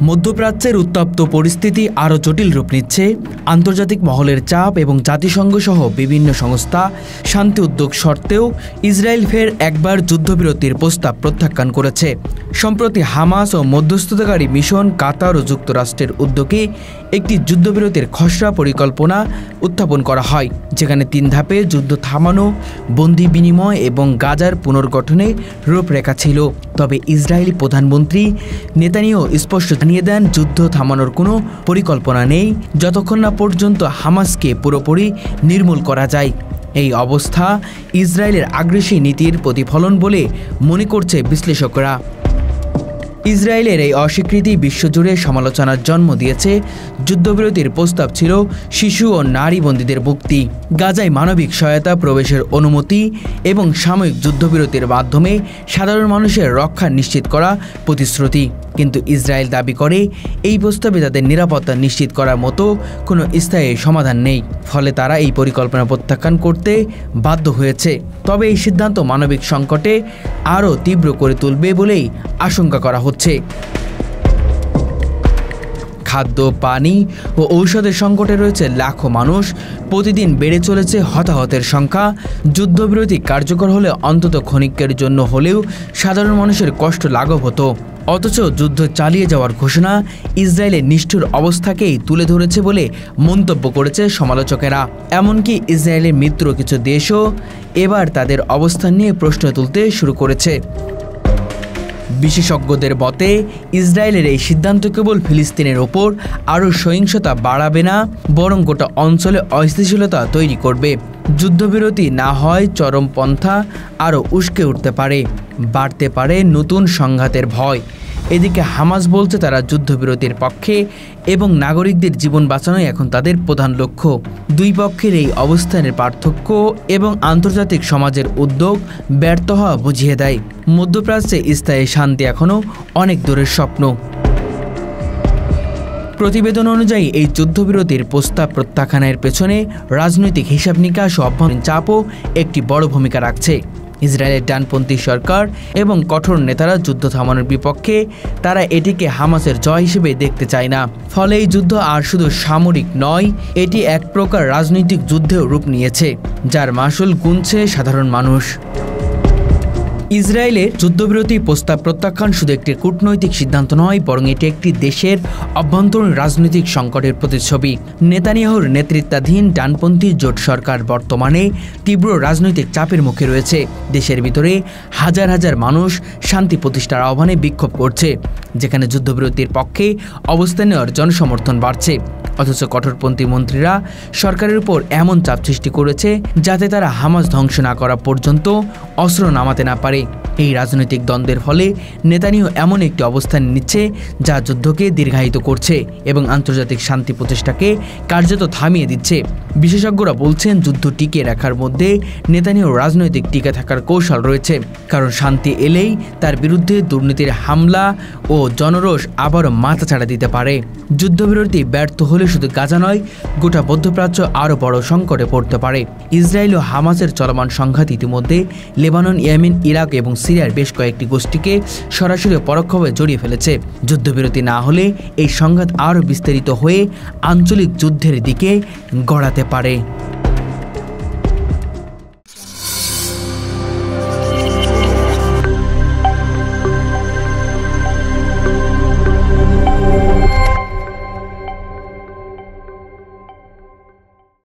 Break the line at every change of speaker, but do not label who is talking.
মধ্যপ্রাচ্যের উত্তপ্ত পরিস্থিতি আরও জটিল রূপ নিচ্ছে। আন্তর্জাতিক মহলের চাপ এবং জাতিসংঘ সহ বিভিন্ন সংস্থা শান্তি উদ্যোগ সত্ত্বেও ইসরায়েল ফের একবার যুদ্ধবিরতির প্রস্তাব প্রত্যাখ্যান করেছে। সম্প্রতি হামাস ও মধ্যস্থতাকারী মিশন কাতার ও যুক্তরাষ্ট্রের উদ্যোগে একটি যুদ্ধবিরতির খসড়া পরিকল্পনা উত্থাপন করা হয়, যেখানে 3 ধাপে যুদ্ধ থামানো, বন্দি বিনিময় এবং গাজার পুনর্গঠনে রূপরেখা ছিল। তবে ইসরায়েলি প্রধানমন্ত্রী নেতানিয়াহু স্পষ্ট জানিয়ে দেন, যুদ্ধ থামানোর কোনো পরিকল্পনা নেই যতক্ষণ না পর্যন্ত হামাসকে পুরোপুরি নির্মূল করা যায়। এই অবস্থা ইসরায়েলের আগ্রাসী নীতির প্রতিফলন বলে মনে করছে বিশ্লেষকরা। ইসরায়েলের এই অস্বীকৃতি বিশ্বজুড়ে সমালোচনার জন্ম দিয়েছে। যুদ্ধবিরতির প্রস্তাব ছিল শিশু ও নারী বন্দীদের মুক্তি, গাজায় মানবিক সহায়তা প্রবেশের অনুমতি এবং সাময়িক যুদ্ধবিরতির মাধ্যমে সাধারণ মানুষের রক্ষা নিশ্চিত করা প্রতিশ্রুতি। কিন্তু ইসরায়েল দাবি করে এই প্রস্তাবে তাদের নিরাপত্তা নিশ্চিত করার মতো কোনো স্থায়ী সমাধান নেই, ফলে তারা এই পরিকল্পনা প্রত্যাখ্যান করতে বাধ্য হয়েছে। তবে এই সিদ্ধান্ত মানবিক সংকটে আরও তীব্র করে তুলবে বলেই আশঙ্কা করা হচ্ছে। খাদ্য, পানি ও ঔষধের সংকটে রয়েছে লাখো মানুষ। প্রতিদিন বেড়ে চলেছে হতাহতের সংখ্যা। যুদ্ধবিরতি কার্যকর হলে অন্তত ক্ষণিকের জন্য হলেও সাধারণ মানুষের কষ্ট লাঘব হতো। অথচ যুদ্ধ চালিয়ে যাওয়ার ঘোষণা ইসরায়েলের নিষ্ঠুর অবস্থাকেই তুলে ধরেছে বলে মন্তব্য করেছে সমালোচকেরা। এমনকি ইসরায়েলের মিত্র কিছু দেশও এবার তাদের অবস্থান নিয়ে প্রশ্ন তুলতে শুরু করেছে। বিশেষজ্ঞদের মতে ইসরায়েলের এই সিদ্ধান্ত কেবল ফিলিস্তিনের ওপর আরও সহিংসতা বাড়াবে না, বরং গোটা অঞ্চলে অস্থিতিশীলতা তৈরি করবে। যুদ্ধবিরতি না হয় চরমপন্থা আরও উস্কে উঠতে পারে, বাড়তে পারে নতুন সংঘাতের ভয়। এদিকে হামাস বলছে তারা যুদ্ধবিরতির পক্ষে এবং নাগরিকদের জীবন বাঁচানোই এখন তাদের প্রধান লক্ষ্য। দুই পক্ষের এই অবস্থানের পার্থক্য এবং আন্তর্জাতিক সমাজের উদ্যোগ ব্যর্থ হওয়া বুঝিয়ে দেয় মধ্যপ্রাচ্যে স্থায়ী শান্তি এখনও অনেক দূরের স্বপ্ন। প্রতিবেদন অনুযায়ী এই যুদ্ধবিরতির প্রস্তাব প্রত্যাখ্যানের পেছনে রাজনৈতিক হিসাব নিকাশ ও অভ্যন্তরীণ চাপও একটি বড় ভূমিকা রাখছে। ইসরায়েলের ডানপন্থী সরকার এবং কঠোর নেতারা যুদ্ধ থামানোর বিপক্ষে। তারা এটিকে হামাসের জয় হিসেবে দেখতে চায় না। ফলে এই যুদ্ধ আর শুধু সামরিক নয়, এটি এক প্রকার রাজনৈতিক যুদ্ধেও রূপ নিয়েছে, যার মাসুল গুনছে সাধারণ মানুষ। ইসরায়েলের যুদ্ধবিরতি প্রস্তাব প্রত্যাখ্যান শুধু একটি কূটনৈতিক সিদ্ধান্ত নয়, বরং এটি একটি দেশের অভ্যন্তরীণ রাজনৈতিক সংকটের প্রতিচ্ছবি। নেতানিয়াহুর নেতৃত্বাধীন ডানপন্থী জোট সরকার বর্তমানে তীব্র রাজনৈতিক চাপের মুখে রয়েছে। দেশের ভিতরে হাজার হাজার মানুষ শান্তি প্রতিষ্ঠার আহ্বানে বিক্ষোভ করছে, যেখানে যুদ্ধবিরতির পক্ষে অবস্থান নেওয়ার জনসমর্থন বাড়ছে। অথচ কঠোরপন্থী মন্ত্রীরা সরকারের উপর এমন চাপ সৃষ্টি করেছে যাতে তারা হামাস ধ্বংস না করা পর্যন্ত অস্ত্র নামাতে না পারে। এই রাজনৈতিক দ্বন্দ্বের ফলে নেতানিয়াহু এমন একটি অবস্থান নিচ্ছে যা যুদ্ধকে দীর্ঘায়িত করছে এবং আন্তর্জাতিক শান্তি প্রচেষ্টাকে কার্যত থামিয়ে দিচ্ছে। বিশেষজ্ঞরা বলছেন, যুদ্ধ টিকিয়ে রাখার মধ্যে নেতানিয়াহুর রাজনৈতিক টিকে থাকার কৌশল রয়েছে, কারণ শান্তি এলেই তার বিরুদ্ধে দুর্নীতির হামলা ও জনরোষ আবারও মাথাচাড়া দিতে পারে। যুদ্ধবিরতি ব্যর্থ হলে শুধু গাজা নয়, গোটা মধ্যপ্রাচ্য আরও বড় সংকটে পড়তে পারে। ইসরায়েল ও হামাসের চলমান সংঘাত ইতিমধ্যে লেবানন, ইয়েমেন, ইরাক এবং সিরিয়ার বেশ কয়েকটি গোষ্ঠীকে সরাসরি পরোক্ষভাবে জড়িয়ে ফেলেছে। যুদ্ধবিরতি না হলে এই সংঘাত আরও বিস্তারিত হয়ে আঞ্চলিক যুদ্ধের দিকে গড়াতে পারে।